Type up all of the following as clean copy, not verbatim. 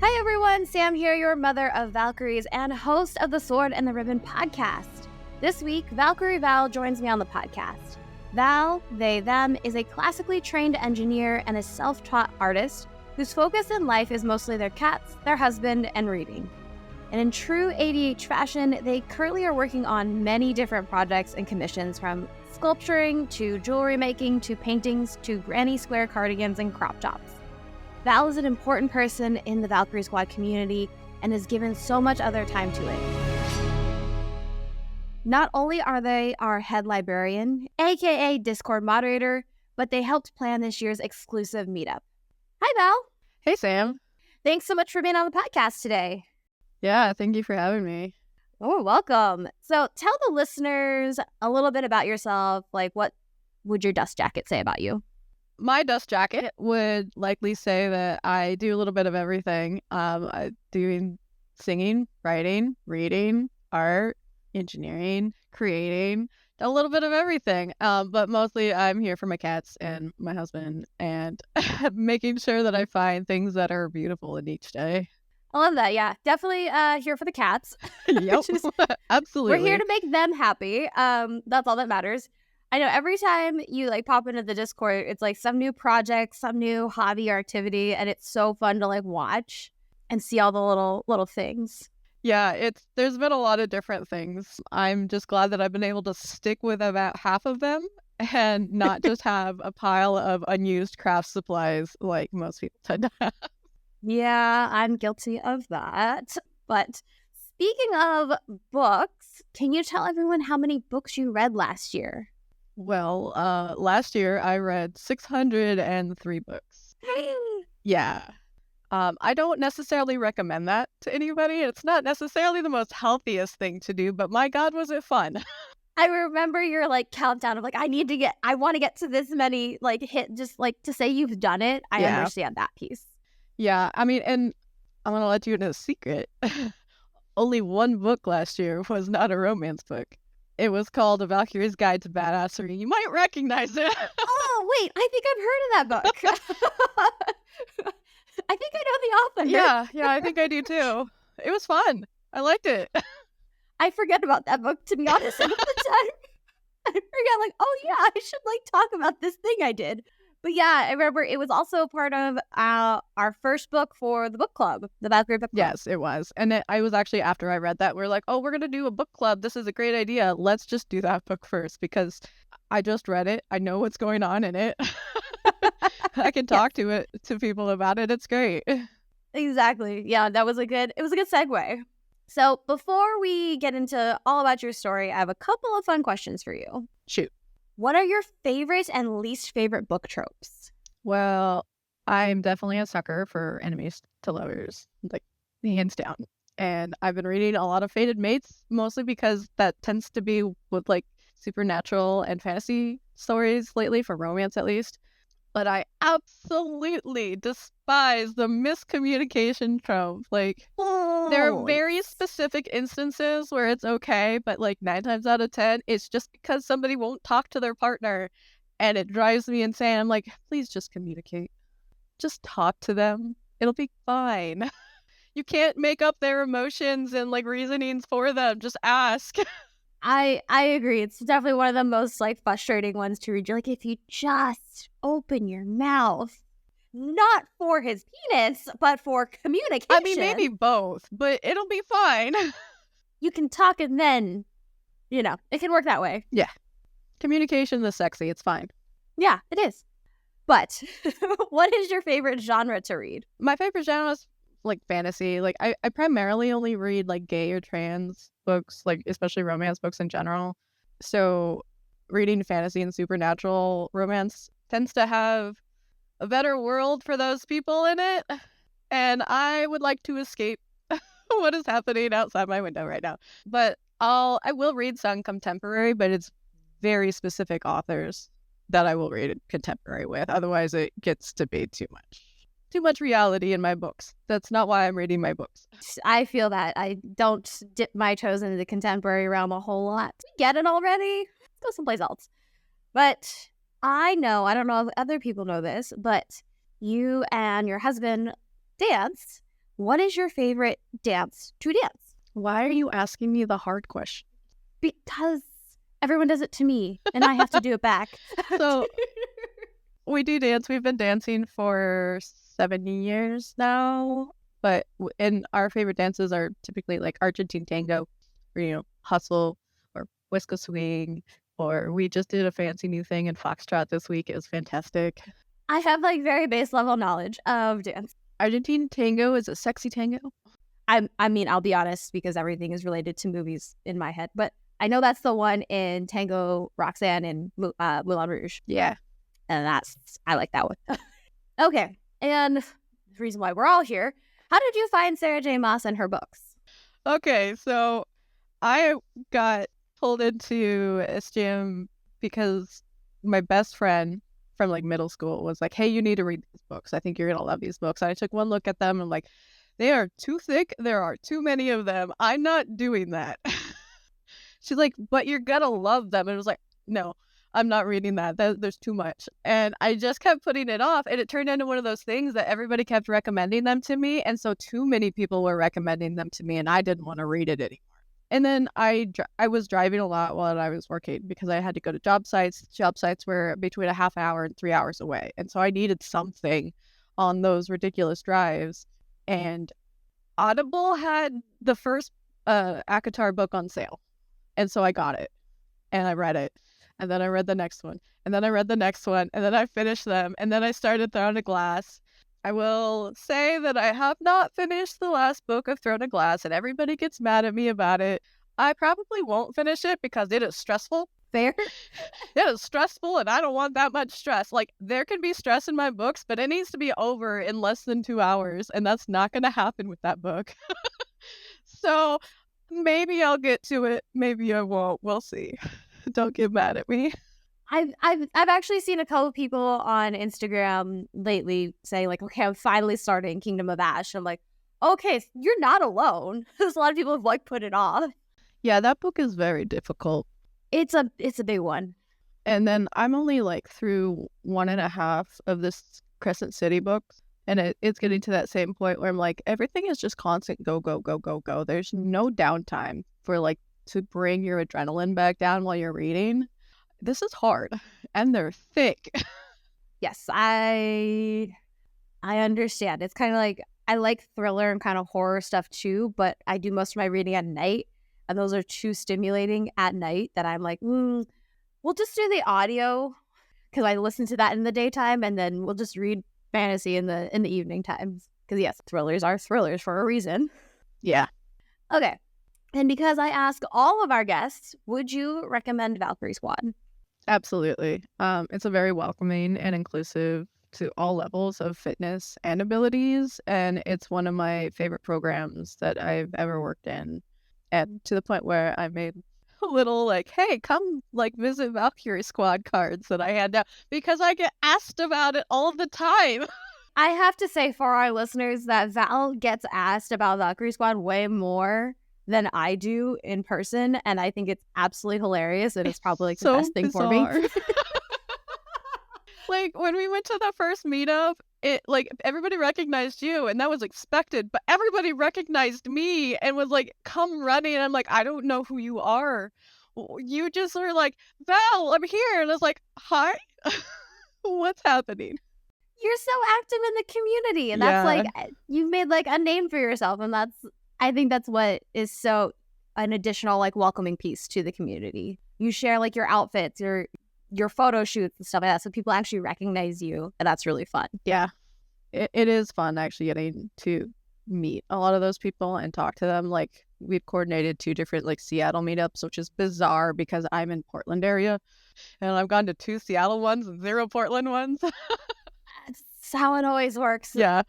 Hi everyone, Sam here, your mother of Valkyries and host of the Sword and the Ribbon podcast. This week, Valkyrie Val joins me on the podcast. Val, they, them, is a classically trained engineer and a self-taught artist whose focus in life is mostly their cats, their husband, and reading. And in true ADH fashion, they currently are working on many different projects and commissions, from sculpturing to jewelry making to paintings to granny square cardigans and crop tops. Val is an important person in the Valkyrie Squad community and has given so much other time to it. Not only are they our head librarian, aka Discord moderator, but they helped plan this year's exclusive meetup. Hi, Val. Hey, Sam. Thanks so much for being on the podcast today. Yeah, thank you for having me. Oh, welcome. So tell the listeners a little bit about yourself. Like, what would your dust jacket say about you? My dust jacket would likely say that I do a little bit of everything. I doing singing, writing, reading, art, engineering, creating, a little bit of everything. But mostly I'm here for my cats and my husband and making sure that I find things that are beautiful in each day. I love that. Yeah, definitely here for the cats. Yep, absolutely. We're here to make them happy. That's all that matters. I know every time you pop into the Discord, it's some new project, some new hobby or activity, and it's so fun to watch and see all the little things. Yeah, there's been a lot of different things. I'm just glad that I've been able to stick with about half of them and not just have a pile of unused craft supplies like most people tend to have. Yeah, I'm guilty of that. But speaking of books, can you tell everyone how many books you read last year? Well, last year I read 603 books. Yeah. I don't necessarily recommend that to anybody. It's not necessarily the most healthiest thing to do, but my God, was it fun. I remember your countdown of I want to get to this many, hit, just to say you've done it. I understand that piece. Yeah, I mean, and I'm going to let you in a secret. Only one book last year was not a romance book. It was called A Valkyrie's Guide to Badassery. You might recognize it. Oh, wait, I think I've heard of that book. I think I know the author. Yeah, I think I do too. It was fun. I liked it. I forget about that book, to be honest, all the time. I forget, oh yeah, I should talk about this thing I did. But yeah, I remember it was also part of our first book for the book club, the Valkyrie book club. Yes, it was. And I was actually, after I read that, we're like, oh, we're going to do a book club. This is a great idea. Let's just do that book first, because I just read it. I know what's going on in it. I can talk to people about it. It's great. Exactly. Yeah, it was a good segue. So before we get into all about your story, I have a couple of fun questions for you. Shoot. What are your favorite and least favorite book tropes? Well, I'm definitely a sucker for enemies to lovers, hands down. And I've been reading a lot of Fated Mates, mostly because that tends to be with supernatural and fantasy stories lately, for romance at least. But I absolutely despise the miscommunication trope. There are very specific instances where it's okay, but 9 times out of 10, it's just because somebody won't talk to their partner, and it drives me insane. I'm like, please just communicate. Just talk to them. It'll be fine. You can't make up their emotions and reasonings for them. Just ask. I agree. It's definitely one of the most frustrating ones to read. You're if you just open your mouth, not for his penis, but for communication. I mean, maybe both, but it'll be fine. You can talk and then, it can work that way. Yeah. Communication is sexy. It's fine. Yeah, it is. But what is your favorite genre to read? My favorite genre is fantasy. I primarily only read gay or trans books, especially romance books in general. So reading fantasy and supernatural romance tends to have a better world for those people in it. And I would like to escape what is happening outside my window right now. But I will read some contemporary, but it's very specific authors that I will read contemporary with. Otherwise, it gets to be too much reality in my books. That's not why I'm reading my books. I feel that. I don't dip my toes into the contemporary realm a whole lot. We get it already. Let's go someplace else. But I don't know if other people know this, but you and your husband danced what is your favorite dance to dance? Why are you asking me the hard question? Because everyone does it to me, and I have to do it back. So we do dance. We've been dancing for 7 years now, but and our favorite dances are typically like Argentine tango, or hustle, or whisk swing, or we just did a fancy new thing in foxtrot this week. It was fantastic. I have like very base level knowledge of dance. Argentine tango is a sexy tango. I mean, I'll be honest because everything is related to movies in my head, but I know that's the one in Tango, Roxanne, and Moulin Rouge. Yeah. And I like that one. Okay. And the reason why we're all here, how did you find Sarah J. Maas and her books? Okay, so I got pulled into SJM because my best friend from like middle school was like, hey, you need to read these books. I think you're going to love these books. And I took one look at them and I'm like, they are too thick. There are too many of them. I'm not doing that. She's like, but you're going to love them. And it was like, no, I'm not reading that. There's too much. And I just kept putting it off. And it turned into one of those things that everybody kept recommending them to me. And so too many people were recommending them to me and I didn't want to read it anymore. And then I was driving a lot while I was working because I had to go to job sites. Job sites were between a half hour and 3 hours away. And so I needed something on those ridiculous drives. And Audible had the first ACOTAR book on sale. And so I got it. And I read it. And then I read the next one. And then I read the next one. And then I finished them. And then I started Throne of Glass. I will say that I have not finished the last book of Throne of Glass, and everybody gets mad at me about it. I probably won't finish it because it is stressful. Fair. It is stressful, and I don't want that much stress. Like, there can be stress in my books, but it needs to be over in less than 2 hours, and that's not going to happen with that book. So maybe I'll get to it. Maybe I won't. We'll see. Don't get mad at me. I've actually seen a couple people on Instagram lately say like, okay, I'm finally starting Kingdom of Ash. I'm like, okay, you're not alone. There's a lot of people have like put it off. Yeah, that book is very difficult. It's a big one. And then I'm only like through 1.5 of this Crescent City books. And it's getting to that same point where I'm like, everything is just constant go, go, go, go, go. There's no downtime for like to bring your adrenaline back down while you're reading. This is hard, and they're thick. Yes, I understand. It's kind of like, I like thriller and kind of horror stuff too, but I do most of my reading at night, and those are too stimulating at night that I'm like, we'll just do the audio, because I listen to that in the daytime, and then we'll just read fantasy in the evening times. Because yes, thrillers are thrillers for a reason. Yeah. Okay. And because I ask all of our guests, would you recommend Valkyrie Squad? Absolutely. It's a very welcoming and inclusive to all levels of fitness and abilities, and it's one of my favorite programs that I've ever worked in. And to the point where I made a little like, hey, come like visit Valkyrie Squad cards that I had now because I get asked about it all the time. I have to say for our listeners that Val gets asked about Valkyrie Squad way more than I do in person, and I think it's absolutely hilarious, and it's probably like the best thing for me. Like when we went to the first meetup, it like everybody recognized you, and that was expected, but everybody recognized me and was like, come running, and I'm like, I don't know who you are. You just were like, Val, I'm here, and I was like, hi. What's happening? You're so active in the community, and that's like, you've made like a name for yourself, and I think that's what is so an additional like welcoming piece to the community. You share like your outfits, your photo shoots and stuff like that, so people actually recognize you, and that's really fun. Yeah, it is fun actually getting to meet a lot of those people and talk to them. Like we've coordinated 2 different like Seattle meetups, which is bizarre because I'm in Portland area, and I've gone to 2 Seattle ones and 0 Portland ones. That's how it always works. Yeah,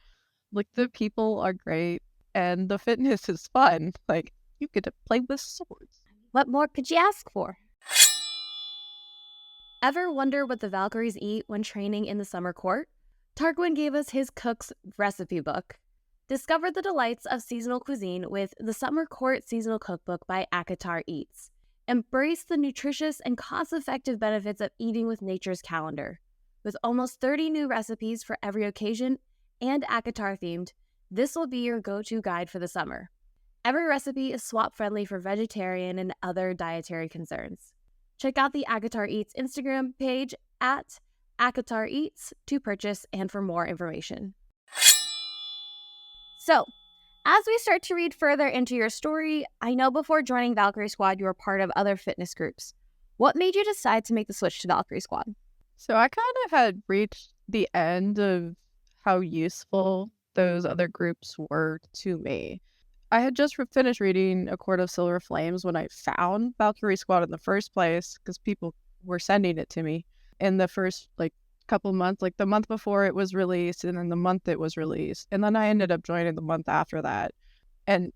like the people are great. And the fitness is fun. Like, you get to play with swords. What more could you ask for? Ever wonder what the Valkyries eat when training in the summer court? Tarquin gave us his cook's recipe book. Discover the delights of seasonal cuisine with the Summer Court Seasonal Cookbook by ACOTAR Eats. Embrace the nutritious and cost-effective benefits of eating with nature's calendar. With almost 30 new recipes for every occasion and ACOTAR-themed, This will be your go-to guide for the summer. Every recipe is swap-friendly for vegetarian and other dietary concerns. Check out the Akatar Eats Instagram page at Akatar Eats to purchase and for more information. So, as we start to read further into your story, I know before joining Valkyrie Squad you were part of other fitness groups. What made you decide to make the switch to Valkyrie Squad? So I kind of had reached the end of how useful those other groups were to me. I had just finished reading A Court of Silver Flames when I found Valkyrie Squad in the first place because people were sending it to me in the first couple months, like the month before it was released and then the month it was released. And then I ended up joining the month after that. And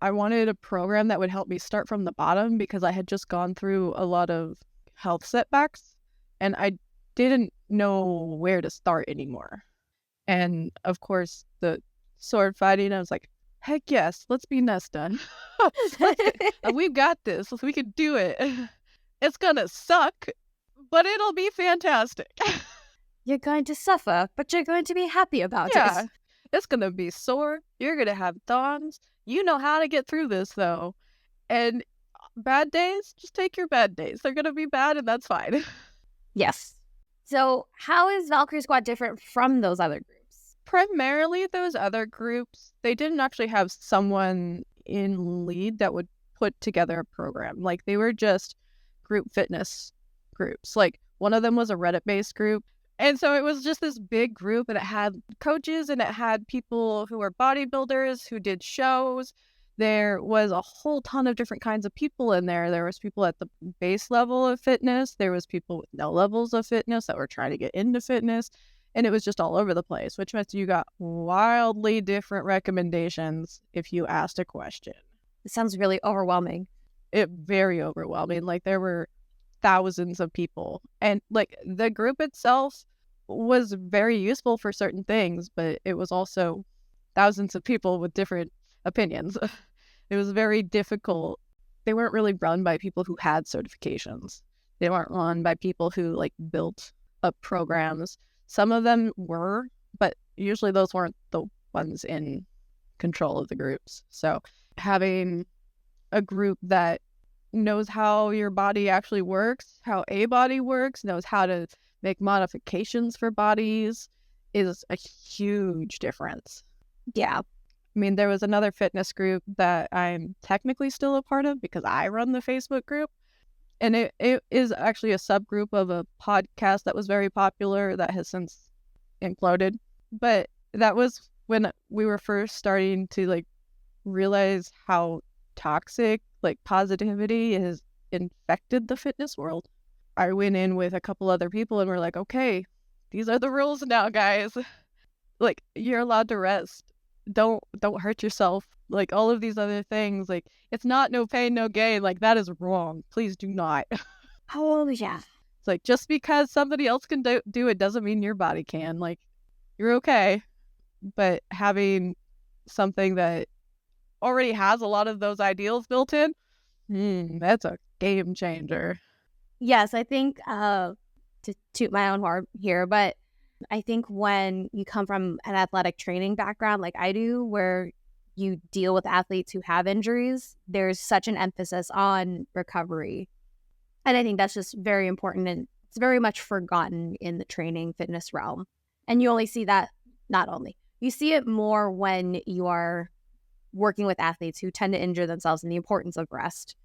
I wanted a program that would help me start from the bottom because I had just gone through a lot of health setbacks and I didn't know where to start anymore. And of course, the sword fighting, I was like, heck yes, let's be Nesta. We've got this. We can do it. It's gonna suck, but it'll be fantastic. You're going to suffer, but you're going to be happy about it. It's gonna be sore. You're gonna have thorns. You know how to get through this, though. And bad days, just take your bad days. They're gonna be bad, and that's fine. Yes. So how is Valkyrie Squad different from those other groups? Primarily those other groups, they didn't actually have someone in lead that would put together a program. Like, they were just group fitness groups. Like, one of them was a Reddit-based group. And so it was just this big group, and it had coaches, and it had people who were bodybuilders who did shows. There was a whole ton of different kinds of people in there. There was people at the base level of fitness. There was people with no levels of fitness that were trying to get into fitness. And it was just all over the place, which meant you got wildly different recommendations if you asked a question. It sounds really overwhelming. Very overwhelming. Like, there were thousands of people. And like, the group itself was very useful for certain things, but it was also thousands of people with different opinions. It was very difficult. They weren't really run by people who had certifications. They weren't run by people who built up programs. Some of them were, but usually those weren't the ones in control of the groups. So having a group that knows how your body actually works, how a body works, knows how to make modifications for bodies is a huge difference. Yeah. I mean, there was another fitness group that I'm technically still a part of because I run the Facebook group. And it is actually a subgroup of a podcast that was very popular that has since imploded. But that was when we were first starting to realize how toxic positivity has infected the fitness world. I went in with a couple other people and we're like, okay, these are the rules now, guys. You're allowed to rest. Don't hurt yourself. All of these other things, it's not no pain, no gain. That is wrong. Please do not. Oh, yeah. It's just because somebody else can do it doesn't mean your body can. You're okay. But having something that already has a lot of those ideals built in, that's a game changer. Yes, I think, to toot my own horn here, but I think when you come from an athletic training background like I do, where you deal with athletes who have injuries, there's such an emphasis on recovery. And I think that's just very important, and it's very much forgotten in the training fitness realm. And you only see that, you see it more when you are working with athletes who tend to injure themselves, and the importance of rest.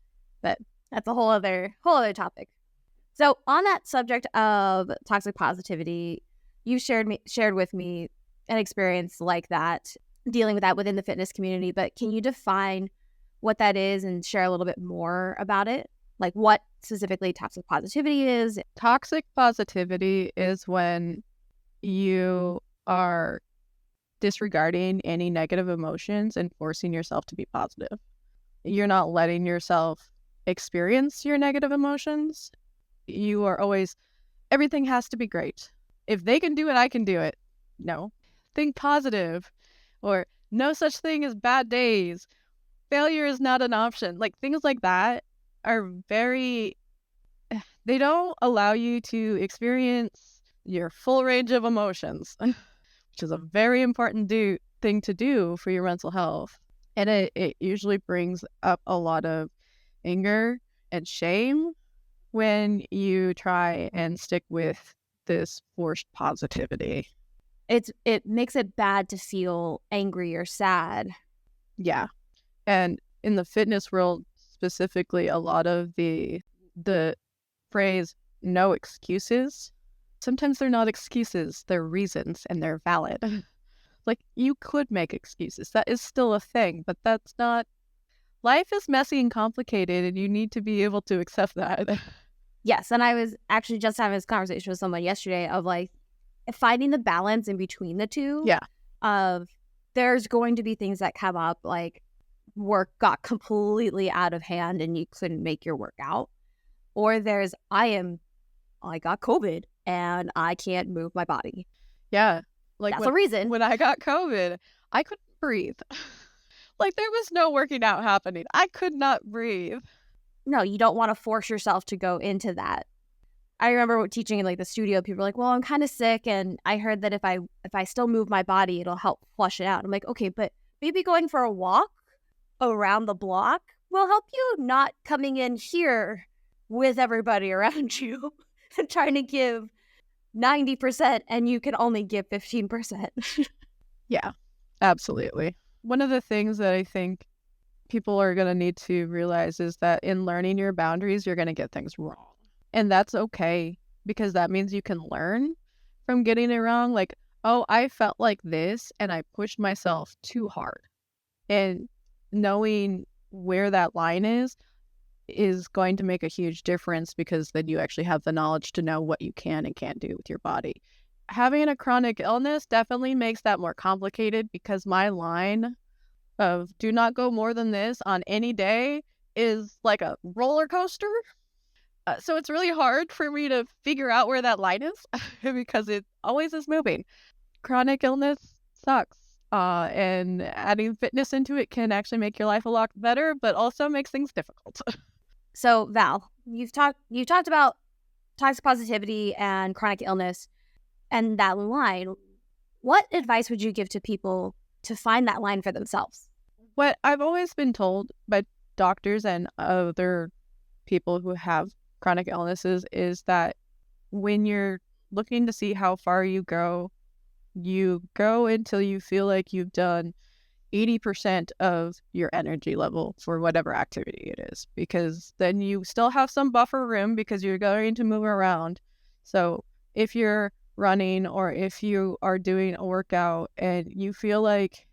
But that's a whole other topic. So on that subject of toxic positivity, you shared with me an experience like that, dealing with that within the fitness community. But can you define what that is and share a little bit more about it? What specifically toxic positivity is? Toxic positivity is when you are disregarding any negative emotions and forcing yourself to be positive. You're not letting yourself experience your negative emotions. You are always, everything has to be great. If they can do it, I can do it. No. Think positive. Or no such thing as bad days. Failure is not an option. Things like that are they don't allow you to experience your full range of emotions, which is a very important thing to do for your mental health. And it usually brings up a lot of anger and shame when you try and stick with this forced positivity. It makes it bad to feel angry or sad. Yeah. And in the fitness world specifically, a lot of the phrase no excuses, sometimes they're not excuses, they're reasons, and they're valid. Like, you could make excuses. That is still a thing, but that's not. Life is messy and complicated, and you need to be able to accept that. Yes, and I was actually just having this conversation with someone yesterday of like finding the balance in between the two. Yeah. Of there's going to be things that come up, like work got completely out of hand and you couldn't make your workout. Or there's I got COVID and I can't move my body. Yeah. Like that's a reason. When I got COVID, I couldn't breathe. Like, there was no working out happening. I could not breathe. No, you don't want to force yourself to go into that. I remember teaching in like the studio, people were like, well, I'm kind of sick and I heard that if I still move my body, it'll help flush it out. I'm like, okay, but maybe going for a walk around the block will help you, not coming in here with everybody around you and trying to give 90% and you can only give 15%. Yeah, absolutely. One of the things that I think people are going to need to realize is that in learning your boundaries, you're going to get things wrong. And that's okay, because that means you can learn from getting it wrong. Like, oh, I felt like this and I pushed myself too hard. And knowing where that line is going to make a huge difference, because then you actually have the knowledge to know what you can and can't do with your body. Having a chronic illness definitely makes that more complicated, because my line of do not go more than this on any day is like a roller coaster. So it's really hard for me to figure out where that line is because it always is moving. Chronic illness sucks. And adding fitness into it can actually make your life a lot better, but also makes things difficult. So Val, you've talked about toxic positivity and chronic illness and that line. What advice would you give to people to find that line for themselves? What I've always been told by doctors and other people who have chronic illnesses is that when you're looking to see how far you go until you feel like you've done 80% of your energy level for whatever activity it is, because then you still have some buffer room because you're going to move around. So if you're running or if you are doing a workout and you feel like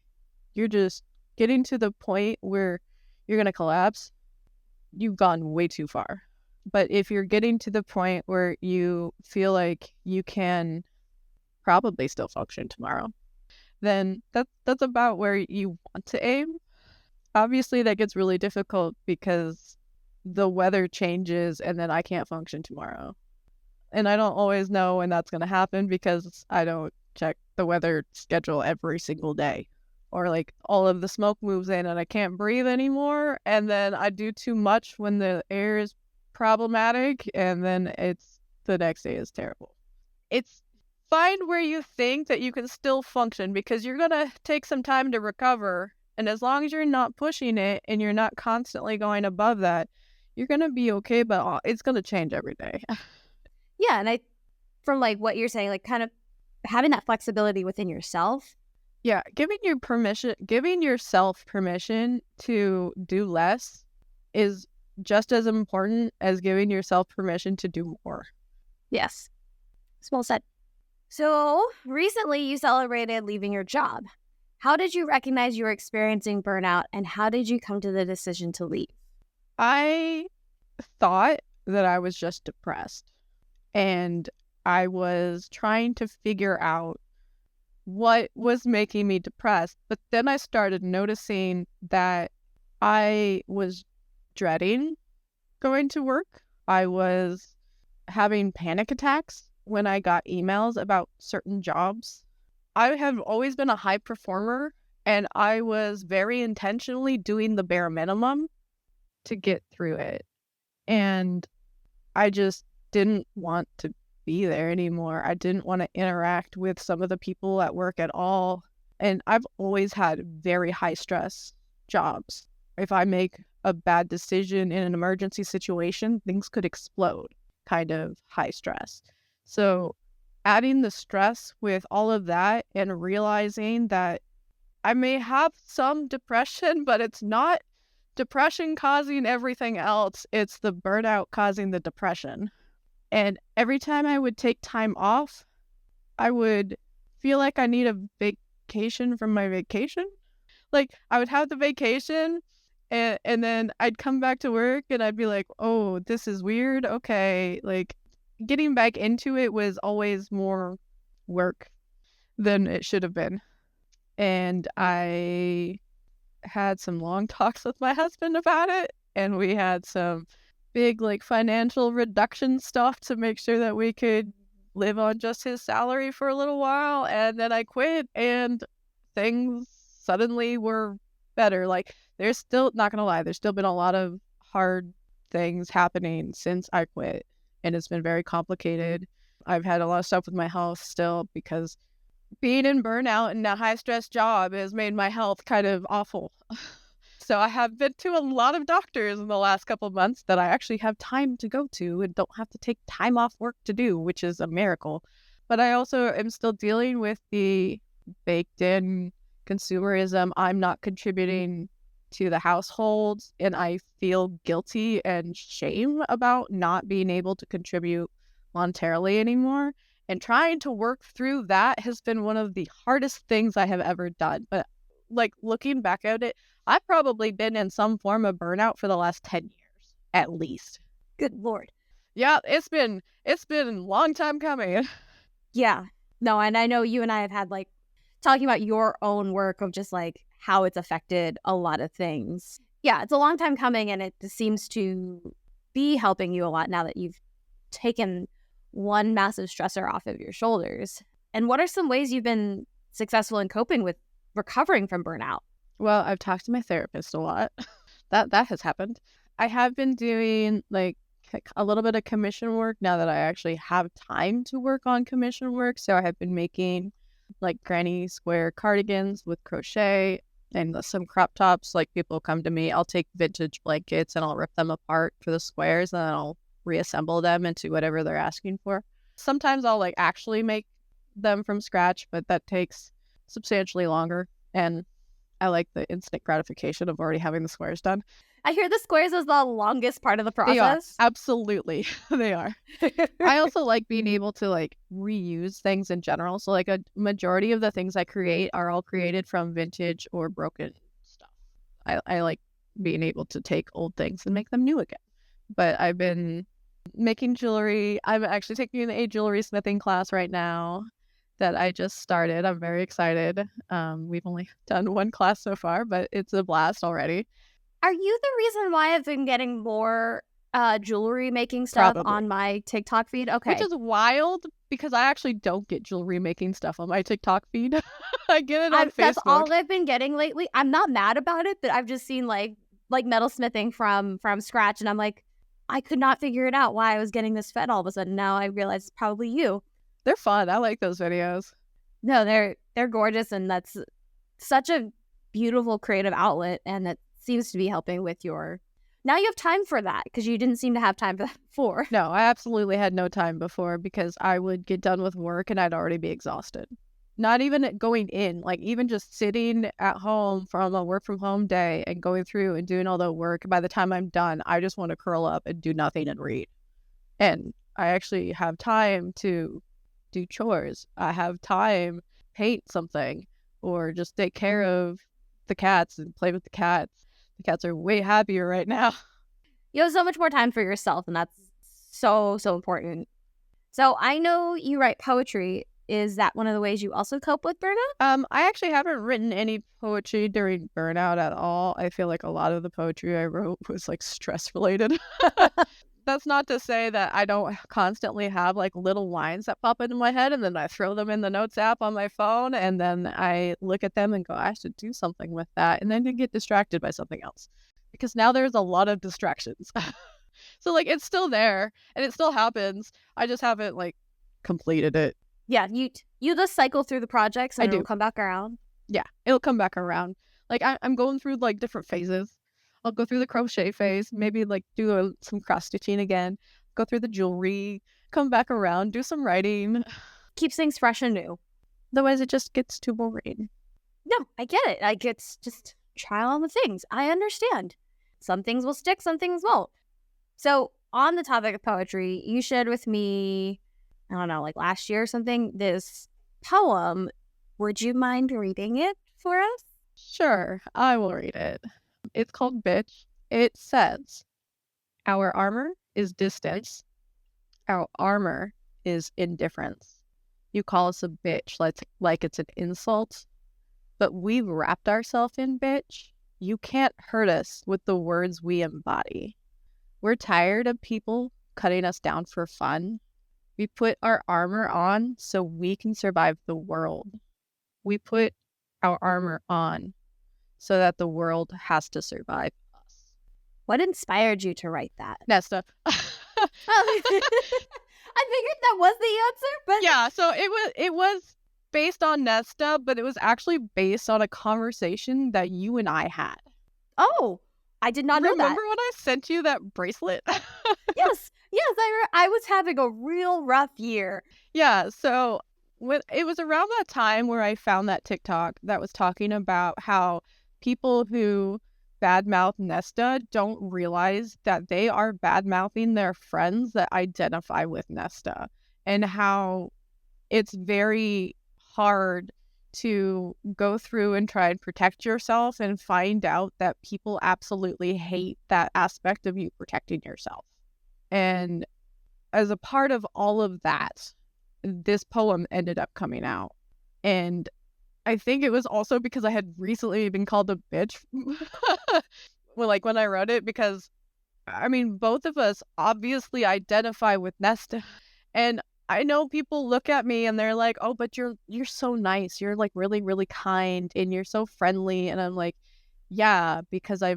you're just getting to the point where you're going to collapse, you've gone way too far. But if you're getting to the point where you feel like you can probably still function tomorrow, then that's about where you want to aim. Obviously, that gets really difficult because the weather changes and then I can't function tomorrow. And I don't always know when that's going to happen because I don't check the weather schedule every single day. Or like all of the smoke moves in and I can't breathe anymore. And then I do too much when the air is problematic, and then the next day is terrible. It's find where you think that you can still function, because you're going to take some time to recover. And as long as you're not pushing it and you're not constantly going above that, you're going to be okay, but it's going to change every day. Yeah. And from like what you're saying, like kind of having that flexibility within yourself. Yeah. Giving yourself permission to do less is just as important as giving yourself permission to do more. Yes. Well said. So recently you celebrated leaving your job. How did you recognize you were experiencing burnout, and how did you come to the decision to leave? I thought that I was just depressed, and I was trying to figure out what was making me depressed. But then I started noticing that I was dreading going to work. I was having panic attacks when I got emails about certain jobs. I have always been a high performer, and I was very intentionally doing the bare minimum to get through it. And I just didn't want to be there anymore. I didn't want to interact with some of the people at work at all. And I've always had very high stress jobs. If I make a bad decision in an emergency situation, things could explode, kind of high stress. So adding the stress with all of that and realizing that I may have some depression, but it's not depression causing everything else. It's the burnout causing the depression. And every time I would take time off, I would feel like I need a vacation from my vacation. Like I would have the vacation and then I'd come back to work and I'd be like, oh, this is weird. Okay. Like getting back into it was always more work than it should have been. And I had some long talks with my husband about it. And we had some big like financial reduction stuff to make sure that we could live on just his salary for a little while. And then I quit and things suddenly were better. Like there's still, not gonna lie, there's still been a lot of hard things happening since I quit, and it's been very complicated. I've had a lot of stuff with my health still because being in burnout and a high stress job has made my health kind of awful. So I have been to a lot of doctors in the last couple of months that I actually have time to go to and don't have to take time off work to do, which is a miracle. But I also am still dealing with the baked in consumerism. I'm not contributing to the household, and I feel guilty and shame about not being able to contribute monetarily anymore. And trying to work through that has been one of the hardest things I have ever done. But like looking back at it, I've probably been in some form of burnout for the last 10 years, at least. Good Lord. Yeah, it's been a long time coming. Yeah. No, and I know you and I have had like talking about your own work of just like how it's affected a lot of things. Yeah, it's a long time coming, and it seems to be helping you a lot now that you've taken one massive stressor off of your shoulders. And what are some ways you've been successful in coping with recovering from burnout? Well, I've talked to my therapist a lot. That has happened. I have been doing like a little bit of commission work now that I actually have time to work on commission work. So I have been making like granny square cardigans with crochet and some crop tops. Like people come to me, I'll take vintage blankets and I'll rip them apart for the squares and then I'll reassemble them into whatever they're asking for. Sometimes I'll like actually make them from scratch, but that takes substantially longer. And I like the instant gratification of already having the squares done. I hear the squares is the longest part of the process. They are. Absolutely. They are. I also like being able to like reuse things in general. So like a majority of the things I create are all created from vintage or broken stuff. I like being able to take old things and make them new again. But I've been making jewelry. I'm actually taking a jewelry smithing class right now that I just started. I'm very excited. We've only done one class so far, but it's a blast already. Are you the reason why I've been getting more jewelry making stuff Probably. On my TikTok feed? Okay. Which is wild because I actually don't get jewelry making stuff on my TikTok feed. I get it on Facebook. That's all I've been getting lately. I'm not mad about it, but I've just seen like metalsmithing from scratch, and I'm like, I could not figure it out why I was getting this fed all of a sudden. Now I realize it's probably you. They're fun. I like those videos. No, they're gorgeous, and that's such a beautiful creative outlet, and it seems to be helping with your... Now you have time for that because you didn't seem to have time for that before. No, I absolutely had no time before because I would get done with work and I'd already be exhausted. Not even going in, like even just sitting at home from a work from home day and going through and doing all the work. By the time I'm done, I just want to curl up and do nothing and read. And I actually have time to do chores. I have time to paint something or just take care of the cats and play with the cats. The cats are way happier right now. You have so much more time for yourself, and that's so important. So I know you write poetry. Is that one of the ways you also cope with burnout? I actually haven't written any poetry during burnout at all. I feel like a lot of the poetry I wrote was like stress related. That's not to say that I don't constantly have like little lines that pop into my head and then I throw them in the notes app on my phone and then I look at them and go, I should do something with that. And then I get distracted by something else because now there's a lot of distractions. So like it's still there and it still happens. I just haven't like completed it. Yeah, you just cycle through the projects and it'll come back around. Yeah, it'll come back around. Like I'm going through like different phases. I'll go through the crochet phase, maybe like do some cross stitching again, go through the jewelry, come back around, do some writing. Keeps things fresh and new. Otherwise, it just gets too boring. No, I get it. Like, it's just trial on the things. I understand. Some things will stick, some things won't. So, on the topic of poetry, you shared with me, I don't know, like last year or something, this poem. Would you mind reading it for us? Sure, I will read it. It's called Bitch. It says, our armor is distance. Our armor is indifference. You call us a bitch like it's an insult, but we've wrapped ourselves in bitch. You can't hurt us with the words we embody. We're tired of people cutting us down for fun. We put our armor on so we can survive the world. We put our armor on so that the world has to survive us. What inspired you to write that? Nesta. I figured that was the answer, but yeah, so it was based on Nesta, but it was actually based on a conversation that you and I had. Oh, I did not know that. Remember when I sent you that bracelet? Yes, I was having a real rough year. Yeah, so it was around that time where I found that TikTok that was talking about how people who badmouth Nesta don't realize that they are badmouthing their friends that identify with Nesta, and how it's very hard to go through and try and protect yourself and find out that people absolutely hate that aspect of you protecting yourself. And as a part of all of that, this poem ended up coming out. And I think it was also because I had recently been called a bitch well, like when I wrote it, because I mean, both of us obviously identify with Nesta. And I know people look at me and they're like, oh, but you're so nice. You're like really, really kind and you're so friendly. And I'm like, yeah, because I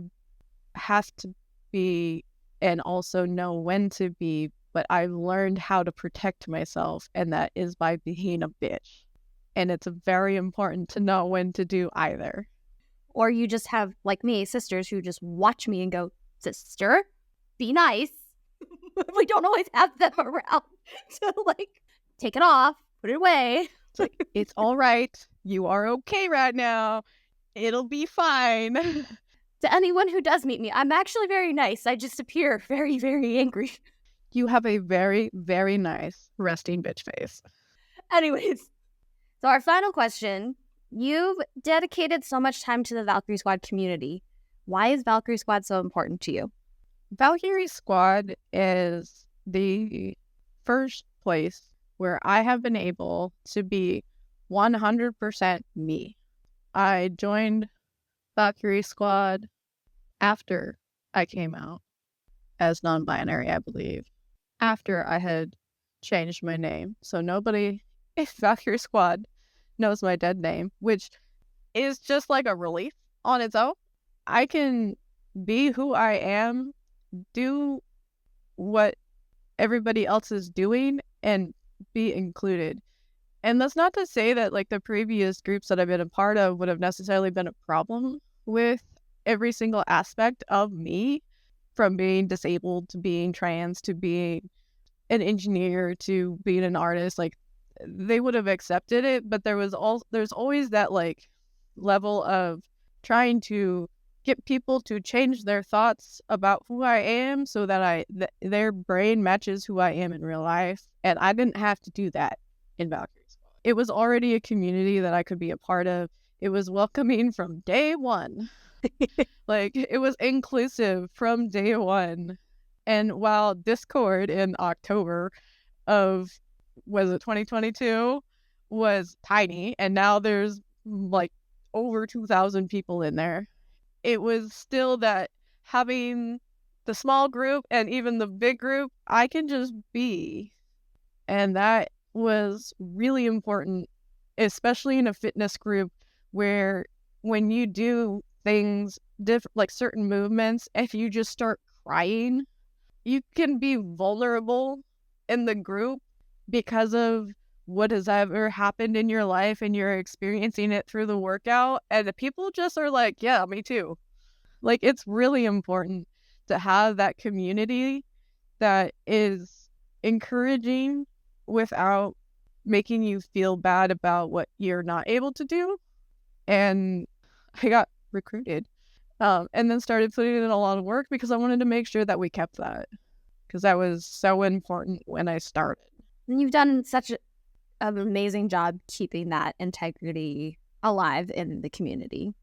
have to be and also know when to be, but I've learned how to protect myself, and that is by being a bitch. And it's very important to know when to do either. Or you just have, like me, sisters who just watch me and go, sister, be nice. We don't always have them around to like take it off, put it away. It's like, it's all right. You are okay right now. It'll be fine. To anyone who does meet me, I'm actually very nice. I just appear very, very angry. You have a very, very nice resting bitch face. Anyways, so our final question. You've dedicated so much time to the Valkyrie Squad community. Why is Valkyrie Squad so important to you? Valkyrie Squad is the first place where I have been able to be 100% me. I joined Valkyrie Squad after I came out as non-binary, I believe. After I had changed my name. So nobody in Valkyrie Squad knows my dead name, which is just like a relief on its own. I can be who I am, do what everybody else is doing, and be included. And that's not to say that like the previous groups that I've been a part of would have necessarily been a problem with every single aspect of me, from being disabled to being trans to being an engineer to being an artist. Like, they would have accepted it, but there's always that like level of trying to get people to change their thoughts about who I am so that their brain matches who I am in real life. And I didn't have to do that in Valkyrie Squad. It was already a community that I could be a part of. It was welcoming from day one. Like, it was inclusive from day one. And while Discord in October of, was it 2022, was tiny, and now there's like over 2,000 people in there, it was still that having the small group and even the big group, I can just be. And that was really important, especially in a fitness group where when you do things, like certain movements, if you just start crying, you can be vulnerable in the group because of what has ever happened in your life and you're experiencing it through the workout. And the people just are like, yeah, me too. Like, it's really important to have that community that is encouraging without making you feel bad about what you're not able to do. And I got recruited and then started putting in a lot of work because I wanted to make sure that we kept that, because that was so important when I started. And you've done such an amazing job keeping that integrity alive in the community.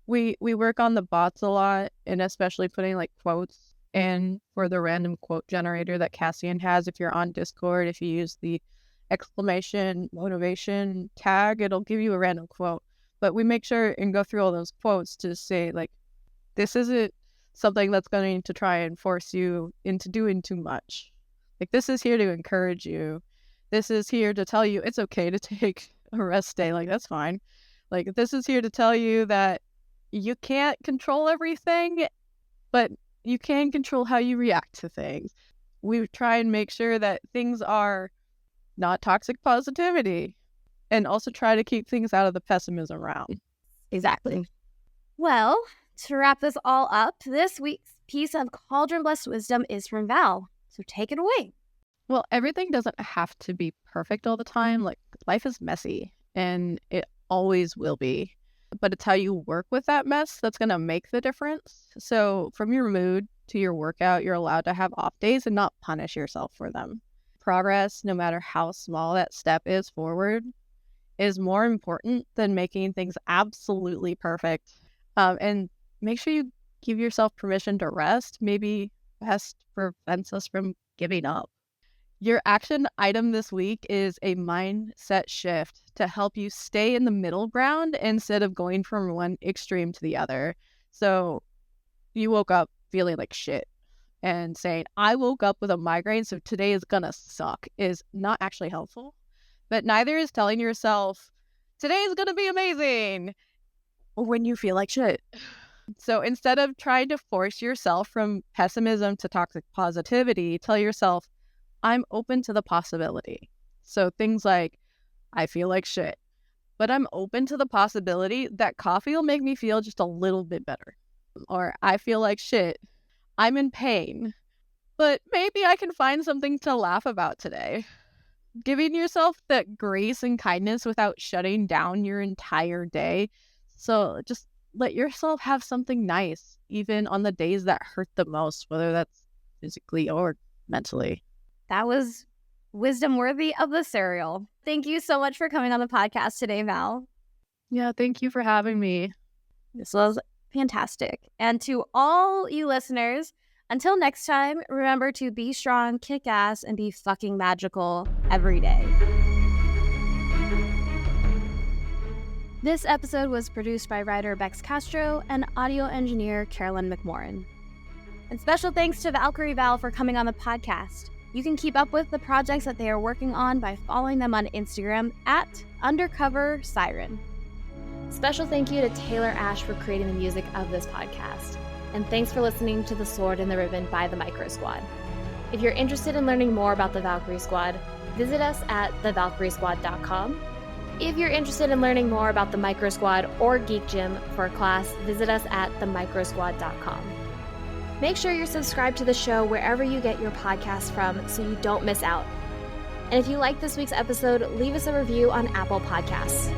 We work on the bots a lot, and especially putting like quotes in for the random quote generator that Cassian has. If you're on Discord, if you use the exclamation motivation tag, it'll give you a random quote. But we make sure and go through all those quotes to say, like, this isn't something that's going to try and force you into doing too much. Like, this is here to encourage you. This is here to tell you it's okay to take a rest day. Like, that's fine. Like, this is here to tell you that you can't control everything, but you can control how you react to things. We try and make sure that things are not toxic positivity, and also try to keep things out of the pessimism round. Exactly. Well, to wrap this all up, this week's piece of Cauldron Blessed Wisdom is from Val. So take it away. Well, everything doesn't have to be perfect all the time. Like, life is messy, and it always will be. But it's how you work with that mess that's going to make the difference. So from your mood to your workout, you're allowed to have off days and not punish yourself for them. Progress, no matter how small that step is forward, is more important than making things absolutely perfect. And make sure you give yourself permission to rest. Maybe rest prevents us from giving up. Your action item this week is a mindset shift to help you stay in the middle ground instead of going from one extreme to the other. So you woke up feeling like shit and saying, I woke up with a migraine, so today is gonna suck, is not actually helpful. But neither is telling yourself, today is gonna be amazing when you feel like shit. So instead of trying to force yourself from pessimism to toxic positivity, tell yourself, I'm open to the possibility. So things like, I feel like shit, but I'm open to the possibility that coffee will make me feel just a little bit better. Or I feel like shit, I'm in pain, but maybe I can find something to laugh about today. Giving yourself that grace and kindness without shutting down your entire day. So just let yourself have something nice, even on the days that hurt the most, whether that's physically or mentally. That was wisdom worthy of the cereal. Thank you so much for coming on the podcast today, Val. Yeah, thank you for having me. This was fantastic. And to all you listeners, until next time, remember to be strong, kick ass, and be fucking magical every day. This episode was produced by writer Bex Castro and audio engineer Carolyn McMorrin. And special thanks to Valkyrie Val for coming on the podcast. You can keep up with the projects that they are working on by following them on Instagram at @undercoversiren. Special thank you to Taylor Ash for creating the music of this podcast. And thanks for listening to The Sword and the Ribbon by the Micro Squad. If you're interested in learning more about the Valkyrie Squad, visit us at thevalkyriesquad.com. If you're interested in learning more about the Micro Squad or Geek Gym for a class, visit us at themicrosquad.com. Make sure you're subscribed to the show wherever you get your podcasts from so you don't miss out. And if you like this week's episode, leave us a review on Apple Podcasts.